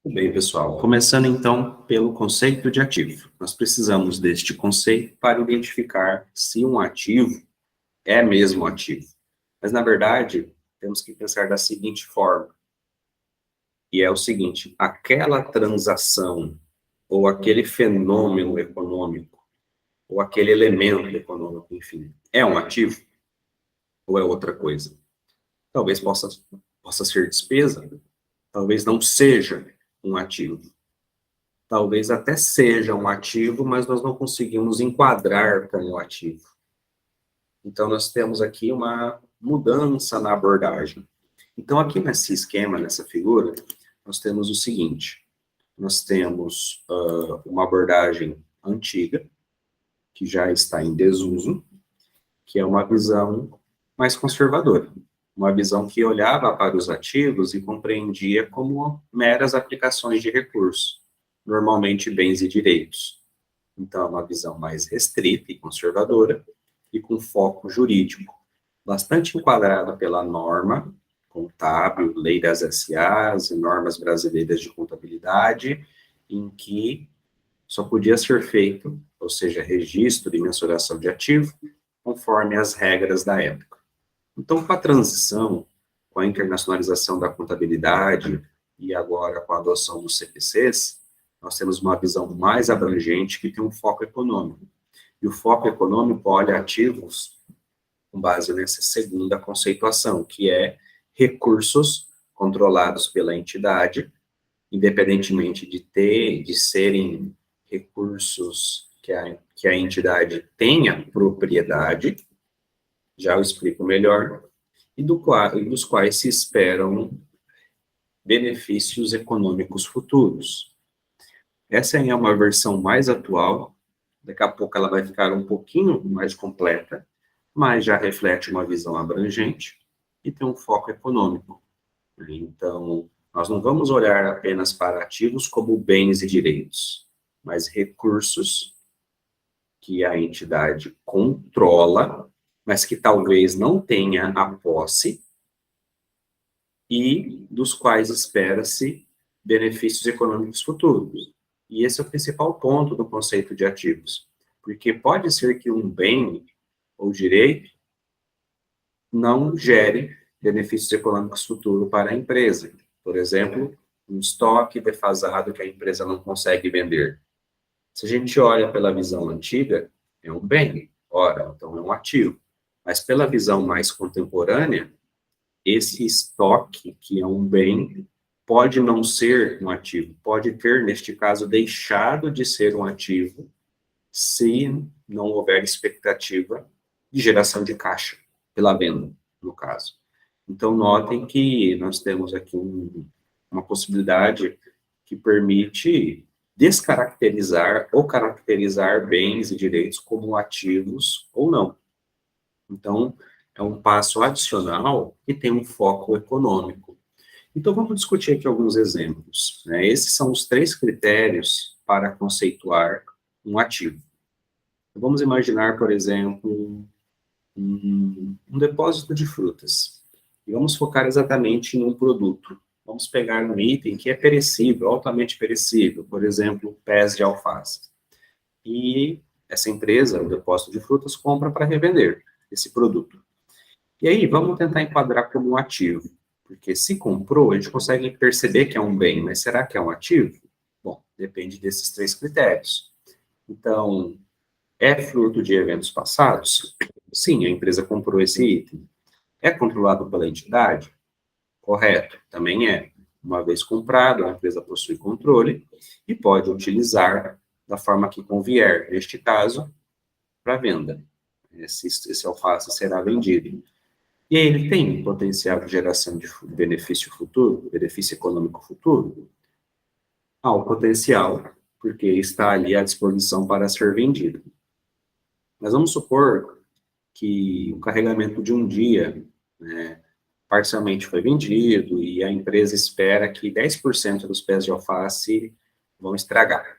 Tudo bem, pessoal. Começando então pelo conceito de ativo. Nós precisamos deste conceito para identificar se um ativo é mesmo ativo. Mas, na verdade, temos que pensar da seguinte forma, e é o seguinte: aquela transação ou aquele fenômeno econômico ou aquele elemento econômico, enfim, é um ativo ou é outra coisa? Talvez possa ser despesa, talvez não seja um ativo. Talvez até seja um ativo, mas nós não conseguimos enquadrar como ativo. Então, nós temos aqui uma mudança na abordagem. Então, aqui nesse esquema, nessa figura, nós temos o seguinte: nós temos uma abordagem antiga, que já está em desuso, que é uma visão mais conservadora, uma visão que olhava para os ativos e compreendia como meras aplicações de recursos, normalmente bens e direitos. Então, é uma visão mais restrita e conservadora, e com foco jurídico, bastante enquadrada pela norma contábil, lei das SAs e normas brasileiras de contabilidade, em que só podia ser feito, ou seja, registro e mensuração de ativo, conforme as regras da época. Então, com a transição, com a internacionalização da contabilidade e agora com a adoção dos CPCs, nós temos uma visão mais abrangente que tem um foco econômico. E o foco econômico olha ativos com base nessa segunda conceituação, que é recursos controlados pela entidade, independentemente de serem recursos que a entidade tenha propriedade, já eu explico melhor, e dos quais se esperam benefícios econômicos futuros. Essa é uma versão mais atual, daqui a pouco ela vai ficar um pouquinho mais completa, mas já reflete uma visão abrangente e tem um foco econômico. Então, nós não vamos olhar apenas para ativos como bens e direitos, mas recursos que a entidade controla, mas que talvez não tenha a posse e dos quais espera-se benefícios econômicos futuros. E esse é o principal ponto do conceito de ativos, porque pode ser que um bem ou direito não gere benefícios econômicos futuros para a empresa. Por exemplo, um estoque defasado que a empresa não consegue vender. Se a gente olha pela visão antiga, é um bem, ora, então é um ativo. Mas pela visão mais contemporânea, esse estoque, que é um bem, pode não ser um ativo, pode ter, neste caso, deixado de ser um ativo se não houver expectativa de geração de caixa pela venda, no caso. Então, notem que nós temos aqui uma possibilidade que permite descaracterizar ou caracterizar bens e direitos como ativos ou não. Então, é um passo adicional que tem um foco econômico. Então, vamos discutir aqui alguns exemplos, né? Esses são os 3 critérios para conceituar um ativo. Vamos imaginar, por exemplo, um depósito de frutas. E vamos focar exatamente em um produto. Vamos pegar um item que é perecível, altamente perecível, por exemplo, pés de alface. E essa empresa, o depósito de frutas, compra para revender esse produto. E aí, vamos tentar enquadrar como um ativo. Porque se comprou, a gente consegue perceber que é um bem, mas será que é um ativo? Bom, depende desses 3 critérios. Então, é fruto de eventos passados? Sim, a empresa comprou esse item. É controlado pela entidade? Correto, também é. Uma vez comprado, a empresa possui controle e pode utilizar da forma que convier, neste caso, para venda. Esse alface será vendido. E ele tem potencial de geração de benefício futuro, benefício econômico futuro? Há o potencial, porque está ali à disposição para ser vendido. Mas vamos supor que o carregamento de um dia, né, parcialmente foi vendido e a empresa espera que 10% dos pés de alface vão estragar.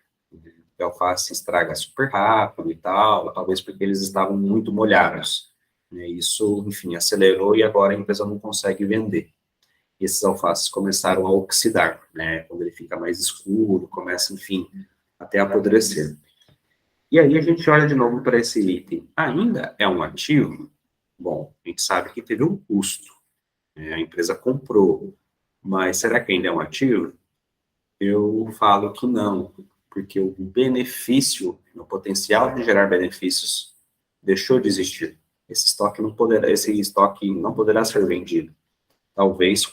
A alface estraga super rápido e tal, talvez porque eles estavam muito molhados. Né? Isso, enfim, acelerou e agora a empresa não consegue vender. e esses alfaces começaram a oxidar, né? Quando ele fica mais escuro, começa, enfim, até apodrecer. E aí a gente olha de novo para esse item. Ainda é um ativo? Bom, a gente sabe que teve um custo, né? A empresa comprou, mas será que ainda é um ativo? Eu falo que não, porque o benefício, o potencial de gerar benefícios deixou de existir. Esse estoque não poderá ser vendido. Talvez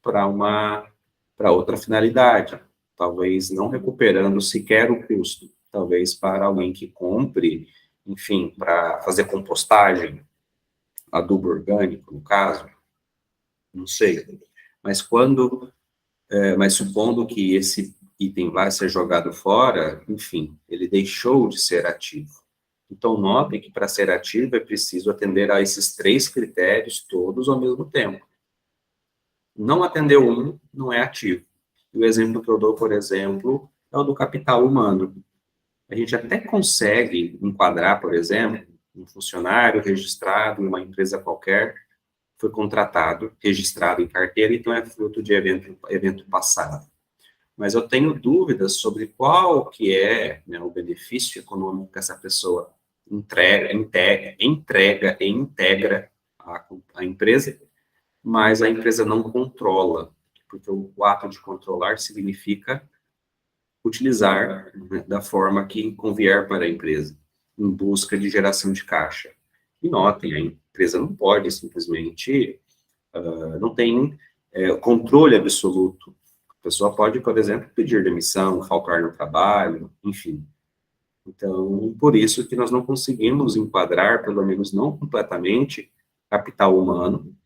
para outra finalidade, talvez não recuperando sequer o custo, talvez para alguém que compre, enfim, para fazer compostagem, adubo orgânico, no caso, não sei. Mas mas supondo que esse item vai ser jogado fora, enfim, ele deixou de ser ativo. Então, notem que para ser ativo é preciso atender a esses 3 critérios todos ao mesmo tempo. Não atendeu um, não é ativo. E o exemplo que eu dou, por exemplo, é o do capital humano. A gente até consegue enquadrar, por exemplo, um funcionário registrado em uma empresa qualquer, foi contratado, registrado em carteira, então é fruto de evento passado. Mas eu tenho dúvidas sobre qual que é, né, o benefício econômico que essa pessoa entrega e integra a empresa, mas a empresa não controla, porque o ato de controlar significa utilizar, né, da forma que convier para a empresa, em busca de geração de caixa. E notem, a empresa não pode simplesmente, não tem controle absoluto. A pessoa pode, por exemplo, pedir demissão, faltar no trabalho, enfim. Então, por isso que nós não conseguimos enquadrar, pelo menos não completamente, capital humano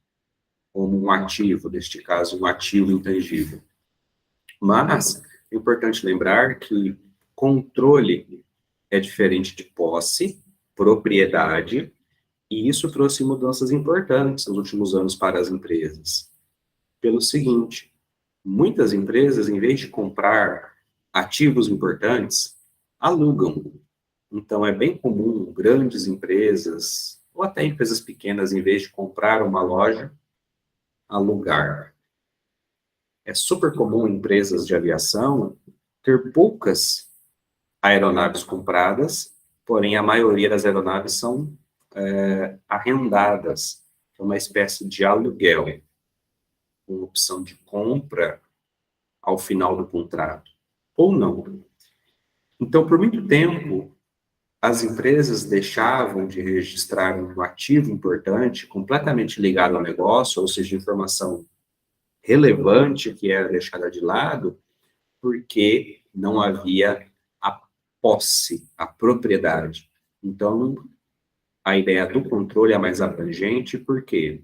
como um ativo, neste caso, um ativo intangível. Mas é importante lembrar que controle é diferente de posse, propriedade, e isso trouxe mudanças importantes nos últimos anos para as empresas. Pelo seguinte, muitas empresas, em vez de comprar ativos importantes, alugam. Então, é bem comum grandes empresas, ou até empresas pequenas, em vez de comprar uma loja, alugar. É super comum em empresas de aviação ter poucas aeronaves compradas, porém a maioria das aeronaves são arrendadas, é uma espécie de aluguel, com opção de compra ao final do contrato, ou não. Então, por muito tempo, as empresas deixavam de registrar um ativo importante, completamente ligado ao negócio, ou seja, informação relevante que era deixada de lado, porque não havia a posse, a propriedade. Então, a ideia do controle é mais abrangente, porque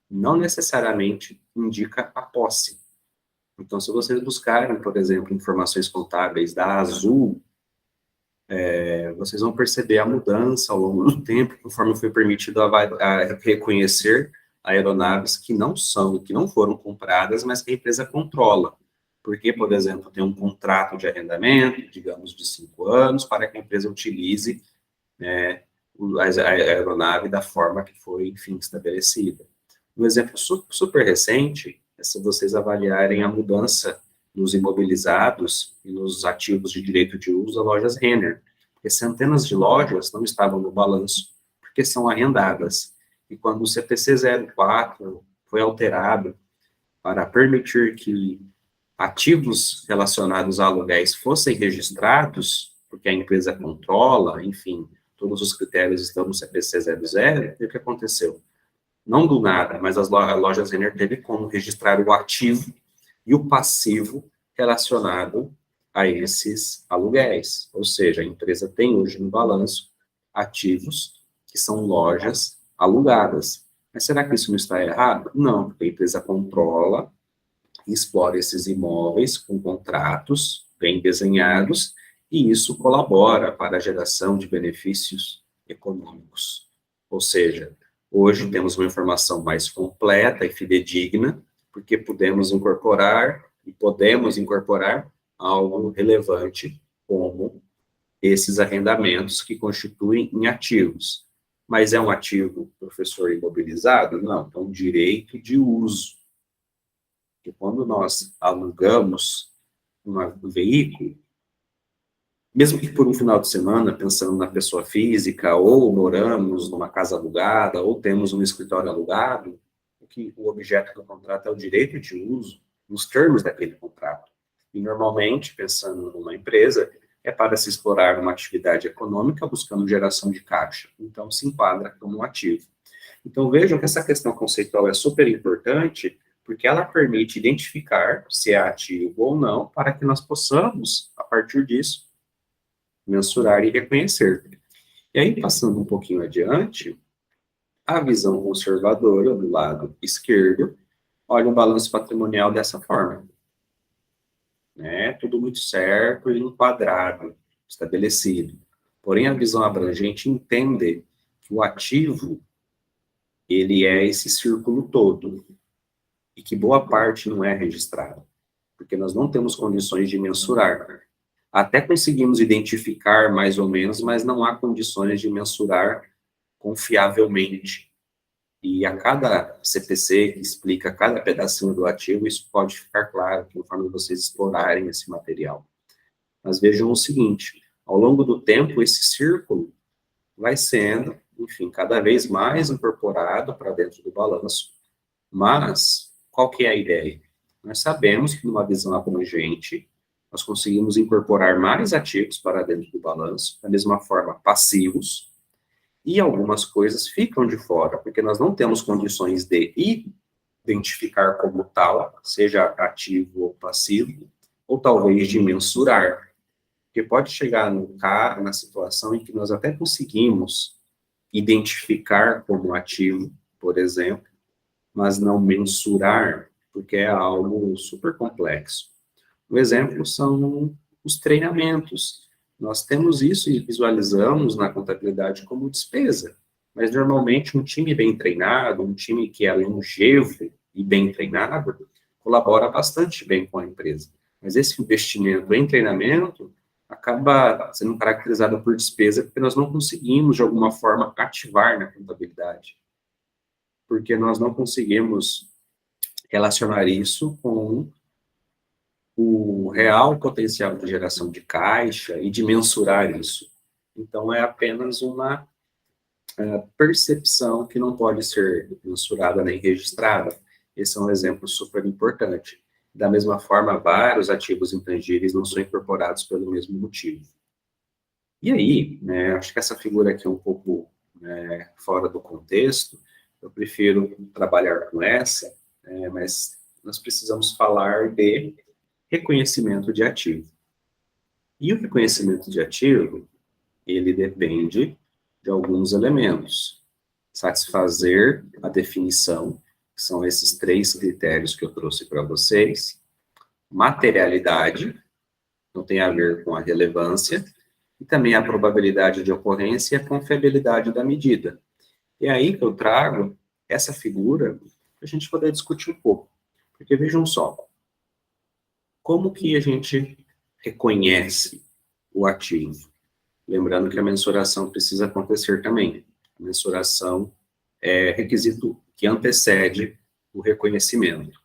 não necessariamente indica a posse. Então, se vocês buscarem, por exemplo, informações contábeis da Azul, vocês vão perceber a mudança ao longo do tempo, conforme foi permitido a reconhecer aeronaves que não foram compradas, mas que a empresa controla. Porque, por exemplo, tem um contrato de arrendamento, digamos, de 5 anos, para que a empresa utilize, né, a aeronave da forma que foi, enfim, estabelecida. Um exemplo super recente é se vocês avaliarem a mudança nos imobilizados e nos ativos de direito de uso das lojas Renner, porque centenas de lojas não estavam no balanço, porque são arrendadas. E quando o CPC 04 foi alterado para permitir que ativos relacionados a aluguéis fossem registrados, porque a empresa controla, enfim, todos os critérios estão no CPC 00, e o que aconteceu? Não do nada, mas as lojas Renner teve como registrar o ativo e o passivo relacionado a esses aluguéis. Ou seja, a empresa tem hoje no balanço ativos que são lojas alugadas. Mas será que isso não está errado? Não, porque a empresa controla e explora esses imóveis com contratos bem desenhados e isso colabora para a geração de benefícios econômicos. Ou seja, hoje temos uma informação mais completa e fidedigna, porque podemos incorporar algo relevante como esses arrendamentos que constituem em ativos. Mas é um ativo, professor, imobilizado? Não, é um direito de uso. que quando nós alugamos um veículo, mesmo que por um final de semana, pensando na pessoa física, ou moramos numa casa alugada, ou temos um escritório alugado, o objeto do contrato é o direito de uso nos termos daquele contrato. E normalmente, pensando numa empresa, é para se explorar uma atividade econômica buscando geração de caixa. Então, se enquadra como um ativo. Então, vejam que essa questão conceitual é super importante, porque ela permite identificar se é ativo ou não, para que nós possamos, a partir disso, mensurar e reconhecer. E aí, passando um pouquinho adiante, a visão conservadora do lado esquerdo olha o balanço patrimonial dessa forma, né? Tudo muito certo e enquadrado, estabelecido. Porém, a visão abrangente entende que o ativo, ele é esse círculo todo, e que boa parte não é registrado, porque nós não temos condições de mensurar. Até conseguimos identificar mais ou menos, mas não há condições de mensurar confiavelmente. E a cada CPC que explica cada pedacinho do ativo, isso pode ficar claro conforme vocês explorarem esse material. Mas vejam o seguinte, ao longo do tempo, esse círculo vai sendo, enfim, cada vez mais incorporado para dentro do balanço. Mas, qual que é a ideia? Nós sabemos que numa visão abrangente, nós conseguimos incorporar mais ativos para dentro do balanço, da mesma forma, passivos, e algumas coisas ficam de fora, porque nós não temos condições de identificar como tal, seja ativo ou passivo, ou talvez de mensurar, porque pode chegar na situação em que nós até conseguimos identificar como ativo, por exemplo, mas não mensurar, porque é algo super complexo. O exemplo são os treinamentos. Nós temos isso e visualizamos na contabilidade como despesa, mas normalmente um time bem treinado, um time que é longevo e bem treinado, colabora bastante bem com a empresa. Mas esse investimento em treinamento acaba sendo caracterizado por despesa porque nós não conseguimos, de alguma forma, ativar na contabilidade. Porque nós não conseguimos relacionar isso com o real potencial de geração de caixa e de mensurar isso. Então, é apenas uma percepção que não pode ser mensurada nem registrada. Esse é um exemplo super importante. Da mesma forma, vários ativos intangíveis não são incorporados pelo mesmo motivo. E aí, né, acho que essa figura aqui é um pouco fora do contexto, eu prefiro trabalhar com essa, mas nós precisamos falar de reconhecimento de ativo. E o reconhecimento de ativo, ele depende de alguns elementos. Satisfazer a definição, que são esses 3 critérios que eu trouxe para vocês. Materialidade, não tem a ver com a relevância, e também a probabilidade de ocorrência e a confiabilidade da medida. E é aí que eu trago essa figura para a gente poder discutir um pouco. Porque vejam só, como que a gente reconhece o ativo? Lembrando que a mensuração precisa acontecer também. A mensuração é requisito que antecede o reconhecimento.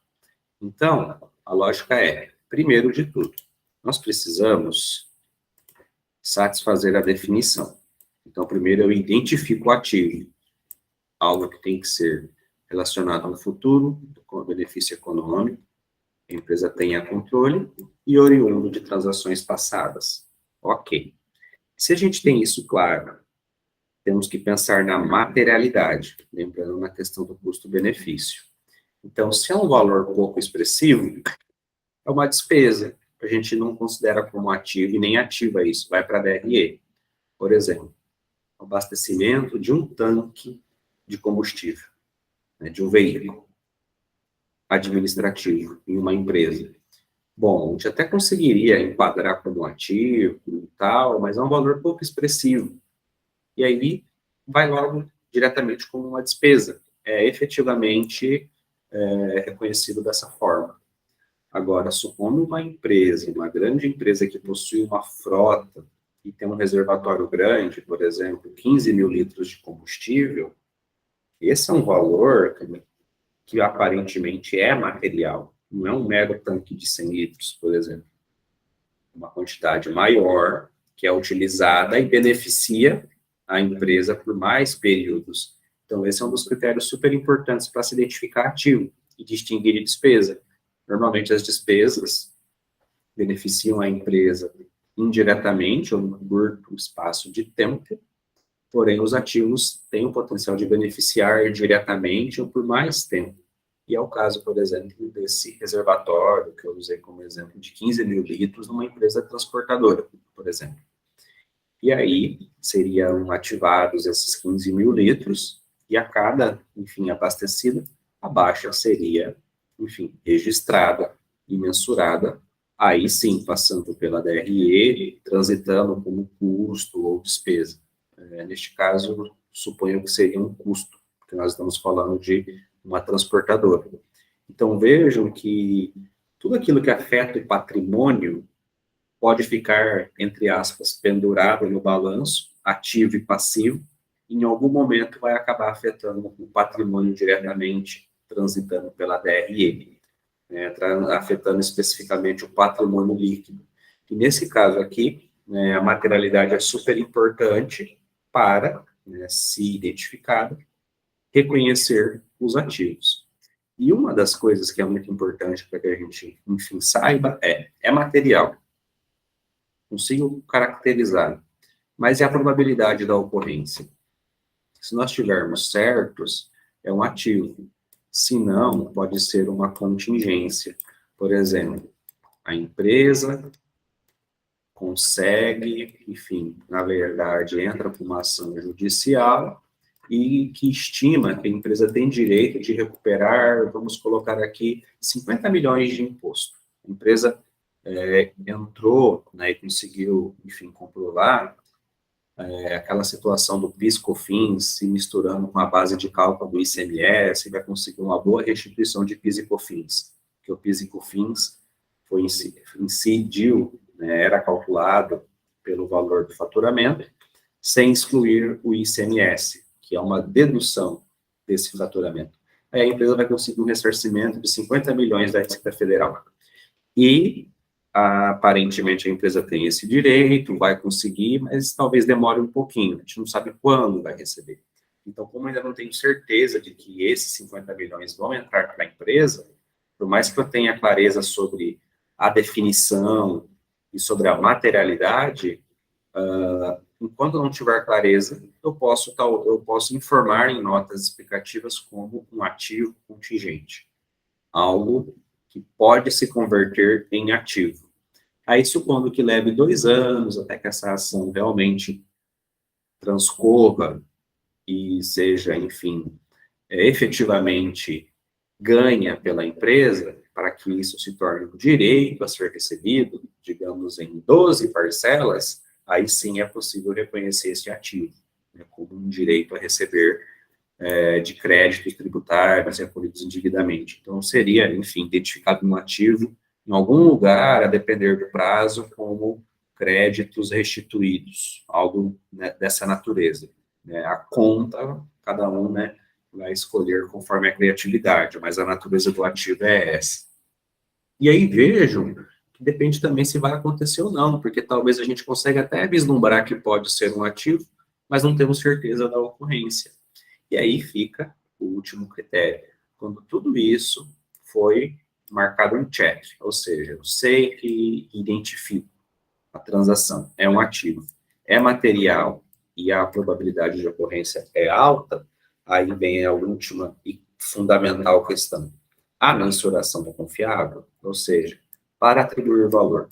Então, a lógica é, primeiro de tudo, nós precisamos satisfazer a definição. Então, primeiro eu identifico o ativo, algo que tem que ser relacionado ao futuro, com benefício econômico, a empresa tenha controle e oriundo de transações passadas. Ok. Se a gente tem isso claro, temos que pensar na materialidade, lembrando na questão do custo-benefício. Então, se é um valor pouco expressivo, é uma despesa. A gente não considera como ativo e nem ativa isso, vai para a DRE. Por exemplo, o abastecimento de um tanque de combustível, né, de um veículo administrativo em uma empresa. Bom, a gente até conseguiria enquadrar como ativo e tal, mas é um valor pouco expressivo. E aí vai logo diretamente como uma despesa. É efetivamente reconhecido dessa forma. Agora, supondo uma empresa, uma grande empresa que possui uma frota e tem um reservatório grande, por exemplo, 15 mil litros de combustível, esse é um valor que aparentemente é material. não é um mero tanque de 100 litros, por exemplo. Uma quantidade maior que é utilizada e beneficia a empresa por mais períodos. Então, esse é um dos critérios super importantes para se identificar ativo e distinguir de despesa. Normalmente, as despesas beneficiam a empresa indiretamente ou num curto espaço de tempo, porém, os ativos têm o potencial de beneficiar diretamente ou por mais tempo. E é o caso, por exemplo, desse reservatório, que eu usei como exemplo, de 15 mil litros numa empresa transportadora, por exemplo. E aí, seriam ativados esses 15 mil litros, e a cada, enfim, abastecida, a baixa seria, enfim, registrada e mensurada, aí sim, passando pela DRE, transitando como custo ou despesa. Neste caso, suponho que seria um custo, porque nós estamos falando de uma transportadora. Então, vejam que tudo aquilo que afeta o patrimônio pode ficar, entre aspas, pendurado no balanço, ativo e passivo, e em algum momento vai acabar afetando o patrimônio diretamente, transitando pela DRE, né, afetando especificamente o patrimônio líquido. E nesse caso aqui, né, a materialidade é super importante para, né, se identificada, reconhecer os ativos. E uma das coisas que é muito importante para que a gente, enfim, saiba é material. Consigo caracterizar, mas é a probabilidade da ocorrência. Se nós tivermos certos, é um ativo. Se não, pode ser uma contingência. Por exemplo, a empresa consegue, enfim, na verdade, entra com uma ação judicial e que estima que a empresa tem direito de recuperar, vamos colocar aqui, 50 milhões de imposto. A empresa entrou, né, e conseguiu, enfim, comprovar aquela situação do PIS/COFINS se misturando com a base de cálculo do ICMS, e vai conseguir uma boa restituição de PIS e COFINS, porque o PIS e COFINS incidiu, né, era calculado pelo valor do faturamento, sem excluir o ICMS, que é uma dedução desse faturamento. Aí a empresa vai conseguir um ressarcimento de 50 milhões da Receita Federal. E, aparentemente, a empresa tem esse direito, vai conseguir, mas talvez demore um pouquinho, a gente não sabe quando vai receber. Então, como ainda não tenho certeza de que esses 50 milhões vão entrar para a empresa, por mais que eu tenha clareza sobre a definição e sobre a materialidade, enquanto não tiver clareza, eu posso informar em notas explicativas como um ativo contingente, algo que pode se converter em ativo. Aí, supondo que leve 2 anos até que essa ação realmente transcorra e seja, enfim, efetivamente ganha pela empresa, para que isso se torne um direito a ser recebido, digamos, em 12 parcelas, aí sim é possível reconhecer esse ativo, né, como um direito a receber de créditos tributários e acolhidos indevidamente. Então, seria, enfim, identificado um ativo em algum lugar, a depender do prazo, como créditos restituídos, algo, né, dessa natureza. Né? A conta, cada um, né, vai escolher conforme a criatividade, mas a natureza do ativo é essa. E aí vejam que depende também se vai acontecer ou não, porque talvez a gente consiga até vislumbrar que pode ser um ativo, mas não temos certeza da ocorrência. E aí fica o último critério. Quando tudo isso foi marcado em check, ou seja, eu sei que identifico a transação, é um ativo, é material e a probabilidade de ocorrência é alta, aí vem a última e fundamental questão. A mensuração é confiável? Ou seja, para atribuir valor,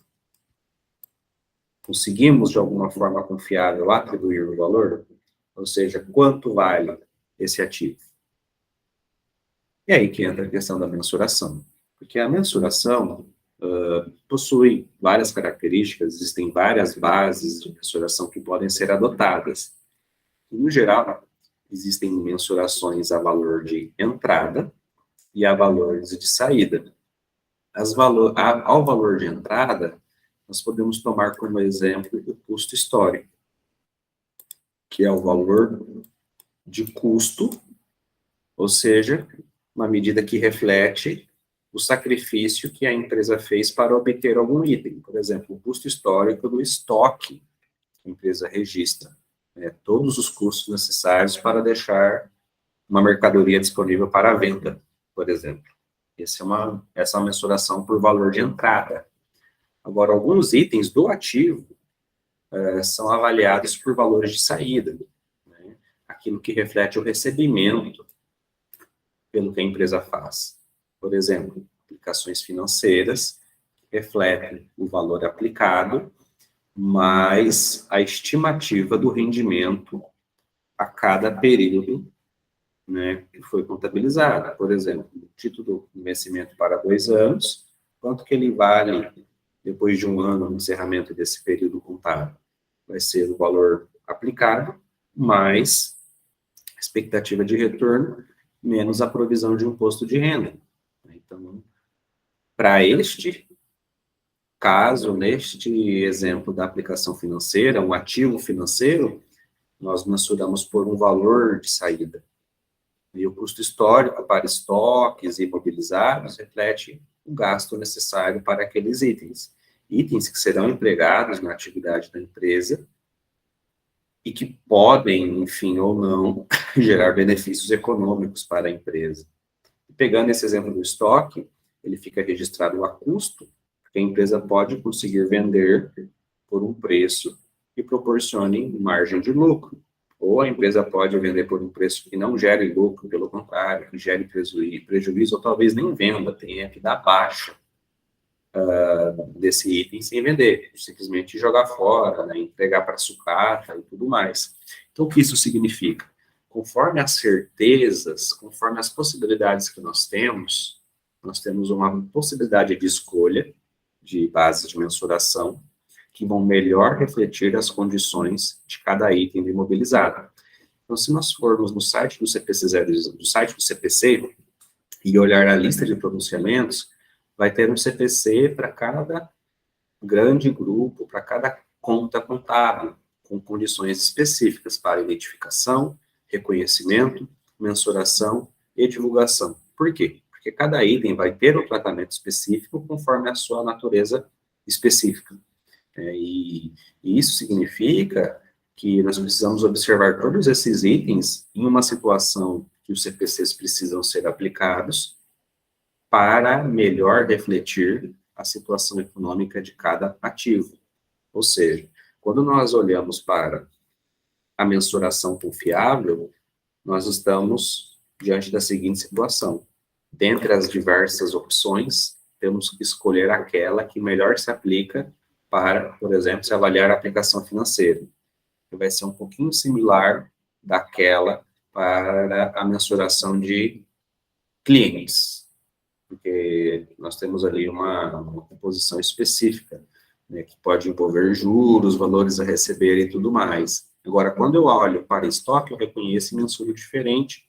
conseguimos de alguma forma confiável atribuir o valor? Ou seja, quanto vale esse ativo? E aí que entra a questão da mensuração. Porque a mensuração possui várias características, existem várias bases de mensuração que podem ser adotadas. E, no geral, existem mensurações a valor de entrada e a valores de saída. Ao valor de entrada, nós podemos tomar como exemplo o custo histórico, que é o valor de custo, ou seja, uma medida que reflete o sacrifício que a empresa fez para obter algum item. Por exemplo, o custo histórico do estoque que a empresa registra. Todos os custos necessários para deixar uma mercadoria disponível para a venda, por exemplo. Essa é uma mensuração por valor de entrada. Agora, alguns itens do ativo são avaliados por valores de saída, né? Aquilo que reflete o recebimento pelo que a empresa faz. Por exemplo, aplicações financeiras refletem o valor aplicado, mais a estimativa do rendimento a cada período, né, que foi contabilizado. Por exemplo, o título de vencimento para 2 anos, quanto que ele vale depois de 1 ano no encerramento desse período contábil? Vai ser o valor aplicado, mais a expectativa de retorno, menos a provisão de imposto de renda. Então, para este caso, neste exemplo da aplicação financeira, um ativo financeiro, nós mensuramos por um valor de saída. E o custo histórico para estoques imobilizados reflete o gasto necessário para aqueles itens. Itens que serão empregados na atividade da empresa e que podem, enfim, ou não, gerar benefícios econômicos para a empresa. E pegando esse exemplo do estoque, ele fica registrado a custo, porque a empresa pode conseguir vender por um preço que proporcione margem de lucro. Ou a empresa pode vender por um preço que não gere lucro, pelo contrário, que gere prejuízo, ou talvez nem venda, tenha que dar baixa desse item sem vender, simplesmente jogar fora, né, entregar para sucata e tudo mais. Então, o que isso significa? Conforme as certezas, conforme as possibilidades que nós temos uma possibilidade de escolha de bases de mensuração que vão melhor refletir as condições de cada item imobilizado. Então, se nós formos no site do CPC e olhar a lista de pronunciamentos, vai ter um CPC para cada grande grupo, para cada conta contábil, com condições específicas para identificação, reconhecimento, mensuração e divulgação. Por quê? Porque cada item vai ter um tratamento específico conforme a sua natureza específica. E isso significa que nós precisamos observar todos esses itens em uma situação que os CPCs precisam ser aplicados para melhor refletir a situação econômica de cada ativo. Ou seja, quando nós olhamos para a mensuração confiável, nós estamos diante da seguinte situação. Dentre as diversas opções, temos que escolher aquela que melhor se aplica para, por exemplo, se avaliar a aplicação financeira, que vai ser um pouquinho similar daquela para a mensuração de clientes, porque nós temos ali uma composição específica, né, que pode envolver juros, valores a receber e tudo mais. Agora, quando eu olho para estoque, eu reconheço e mensuro diferente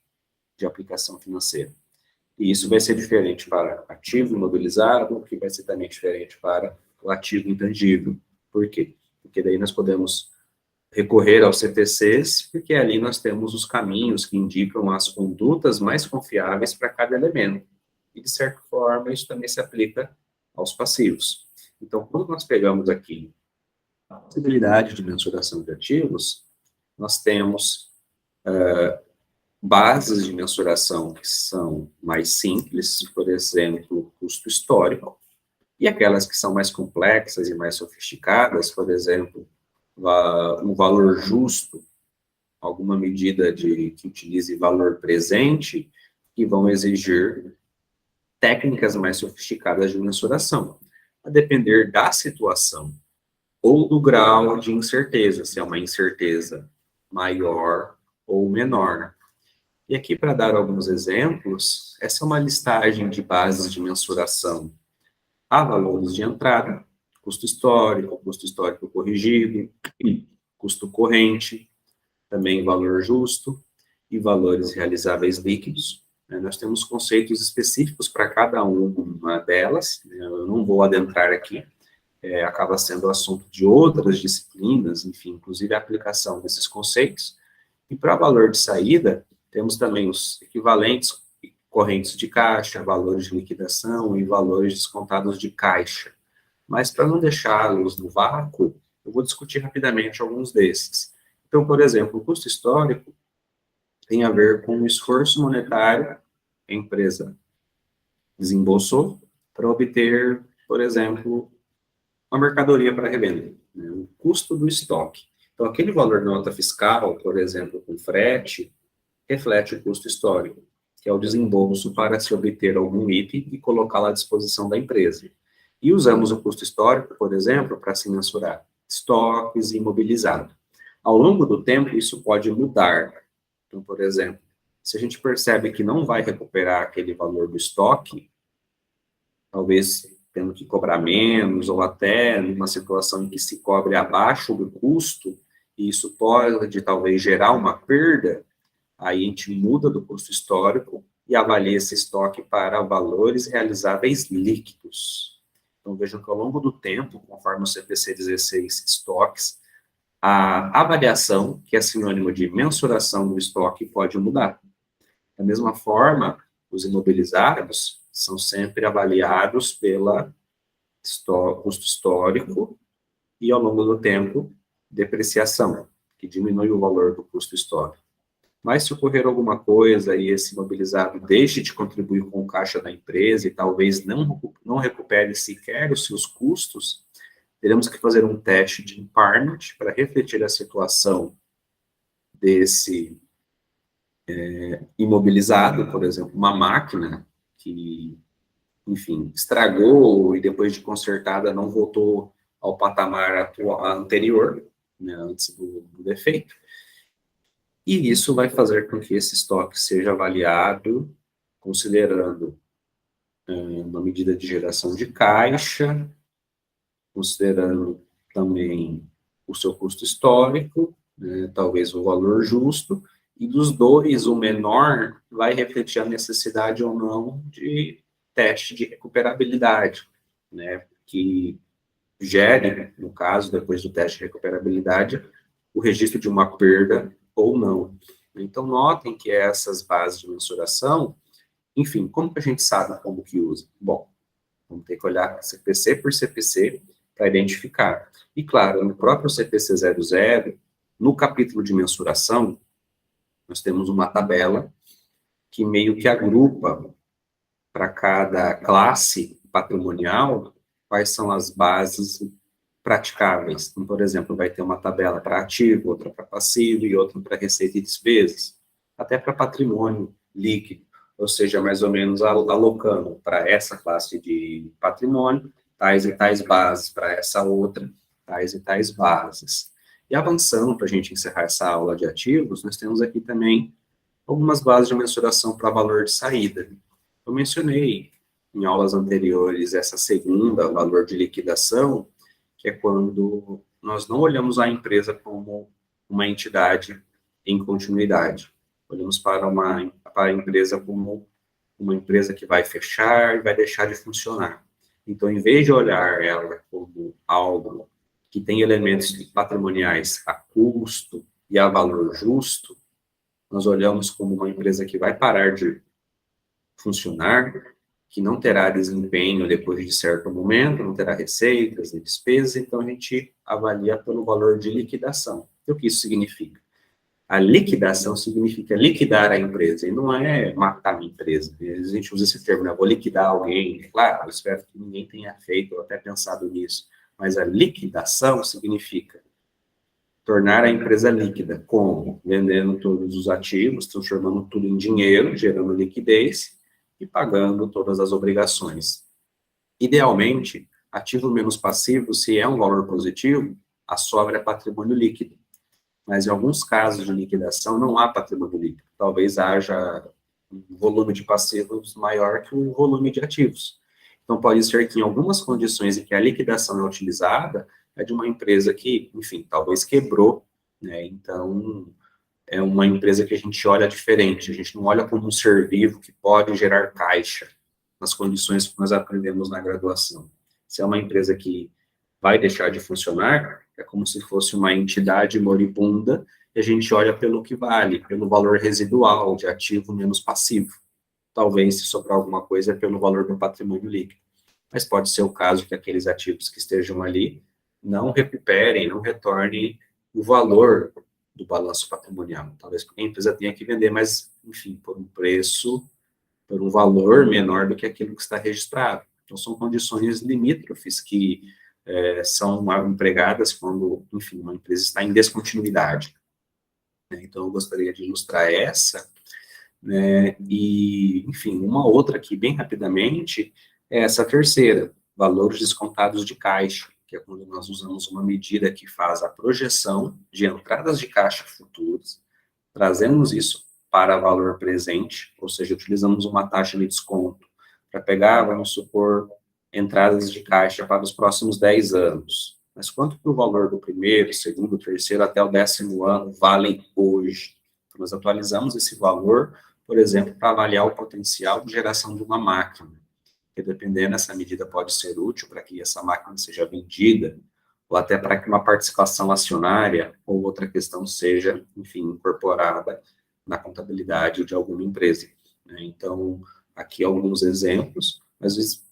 de aplicação financeira. E isso vai ser diferente para ativo imobilizado, que vai ser também diferente para o ativo intangível. Por quê? Porque daí nós podemos recorrer aos CPCs, porque ali nós temos os caminhos que indicam as condutas mais confiáveis para cada elemento. E, de certa forma, isso também se aplica aos passivos. Então, quando nós pegamos aqui a possibilidade de mensuração de ativos, nós temos bases de mensuração que são mais simples, por exemplo, custo histórico, e aquelas que são mais complexas e mais sofisticadas, por exemplo, um valor justo, alguma medida que utilize valor presente, que vão exigir técnicas mais sofisticadas de mensuração, a depender da situação ou do grau de incerteza, se é uma incerteza maior ou menor. E aqui, para dar alguns exemplos, essa é uma listagem de bases de mensuração a valores de entrada, custo histórico corrigido, custo corrente, também valor justo e valores realizáveis líquidos. Nós temos conceitos específicos para cada uma delas, eu não vou adentrar aqui, acaba sendo assunto de outras disciplinas, enfim, inclusive a aplicação desses conceitos. E para valor de saída, temos também os equivalentes correntes de caixa, valores de liquidação e valores descontados de caixa. Mas para não deixá-los no vácuo, eu vou discutir rapidamente alguns desses. Então, por exemplo, o custo histórico tem a ver com o esforço monetário que a empresa desembolsou para obter, por exemplo, uma mercadoria para revenda, né? O custo do estoque. Então, aquele valor da nota fiscal, por exemplo, com frete, reflete o custo histórico, que é o desembolso para se obter algum item e colocá-lo à disposição da empresa. E usamos o custo histórico, por exemplo, para se mensurar estoques e imobilizado. Ao longo do tempo, isso pode mudar. Então, por exemplo, se a gente percebe que não vai recuperar aquele valor do estoque, talvez tendo que cobrar menos, ou até numa situação em que se cobre abaixo do custo, e isso pode talvez gerar uma perda, aí a gente muda do custo histórico e avalia esse estoque para valores realizáveis líquidos. Então, vejam que ao longo do tempo, conforme o CPC 16 estoques, a avaliação, que é sinônimo de mensuração do estoque, pode mudar. Da mesma forma, os imobilizados são sempre avaliados pela custo histórico e, ao longo do tempo, depreciação, que diminui o valor do custo histórico. Mas se ocorrer alguma coisa e esse imobilizado deixe de contribuir com o caixa da empresa e talvez não recupere sequer os seus custos, teremos que fazer um teste de impairment para refletir a situação desse imobilizado, por exemplo, uma máquina que, enfim, estragou e depois de consertada não voltou ao patamar anterior, né, antes do defeito. E isso vai fazer com que esse estoque seja avaliado considerando uma medida de geração de caixa, considerando também o seu custo histórico, né, talvez o valor justo, e dos dois, o menor vai refletir a necessidade ou não de teste de recuperabilidade, né, que gere, no caso, depois do teste de recuperabilidade, o registro de uma perda ou não. Então, notem que essas bases de mensuração, enfim, como que a gente sabe como que usa? Bom, vamos ter que olhar CPC por CPC para identificar. E, claro, no próprio CPC 00, no capítulo de mensuração, nós temos uma tabela que meio que agrupa para cada classe patrimonial quais são as bases praticáveis. Então, por exemplo, vai ter uma tabela para ativo, outra para passivo e outra para receita e despesas, até para patrimônio líquido, ou seja, mais ou menos alocando para essa classe de patrimônio tais e tais bases, para essa outra, tais e tais bases. E avançando, para a gente encerrar essa aula de ativos, nós temos aqui também algumas bases de mensuração para valor de saída. Eu mencionei em aulas anteriores essa segunda, valor de liquidação, que é quando nós não olhamos a empresa como uma entidade em continuidade. Olhamos para a empresa como uma empresa que vai fechar e vai deixar de funcionar. Então, em vez de olhar ela como algo que tem elementos patrimoniais a custo e a valor justo, nós olhamos como uma empresa que vai parar de funcionar, que não terá desempenho depois de certo momento, não terá receitas e despesas, então a gente avalia pelo valor de liquidação. E o que isso significa? A liquidação significa liquidar a empresa, e não é matar a empresa. A gente usa esse termo, né? Vou liquidar alguém. Claro, eu espero que ninguém tenha feito ou até pensado nisso, mas a liquidação significa tornar a empresa líquida. Como? Vendendo todos os ativos, transformando tudo em dinheiro, gerando liquidez e pagando todas as obrigações. Idealmente, ativo menos passivo, se é um valor positivo, a sobra é patrimônio líquido. Mas em alguns casos de liquidação não há patrimônio líquido. Talvez haja um volume de passivos maior que o volume de ativos. Então, pode ser que em algumas condições em que a liquidação é utilizada, é de uma empresa que, enfim, talvez quebrou, né? Então, é uma empresa que a gente olha diferente, a gente não olha como um ser vivo que pode gerar caixa, nas condições que nós aprendemos na graduação. Se é uma empresa que vai deixar de funcionar, é como se fosse uma entidade moribunda, e a gente olha pelo que vale, pelo valor residual de ativo menos passivo. talvez, se sobrar alguma coisa, é pelo valor do patrimônio líquido. Mas pode ser o caso que aqueles ativos que estejam ali não recuperem, não retornem o valor do balanço patrimonial. Talvez a empresa tenha que vender, mas, enfim, por um preço, por um valor menor do que aquilo que está registrado. Então, são condições limítrofes que são empregadas quando, enfim, uma empresa está em descontinuidade. Então, eu gostaria de ilustrar essa, né, e, enfim, uma outra aqui, bem rapidamente, é essa terceira, valores descontados de caixa, que é quando nós usamos uma medida que faz a projeção de entradas de caixa futuras, trazemos isso para valor presente, ou seja, utilizamos uma taxa de desconto para pegar, vamos supor, entradas de caixa para os próximos 10 anos. Mas quanto que o valor do primeiro, segundo, terceiro, até o 10º ano valem hoje? Então, nós atualizamos esse valor, por exemplo, para avaliar o potencial de geração de uma máquina, que dependendo, essa medida pode ser útil para que essa máquina seja vendida, ou até para que uma participação acionária ou outra questão seja, enfim, incorporada na contabilidade de alguma empresa. Então, aqui alguns exemplos, mas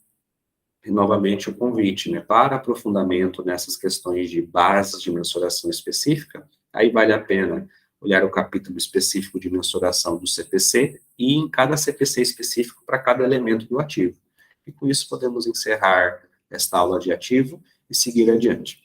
novamente o convite, para aprofundamento nessas questões de bases de mensuração específica, aí vale a pena olhar o capítulo específico de mensuração do CPC e em cada CPC específico para cada elemento do ativo. E com isso podemos encerrar esta aula de ativo e seguir adiante.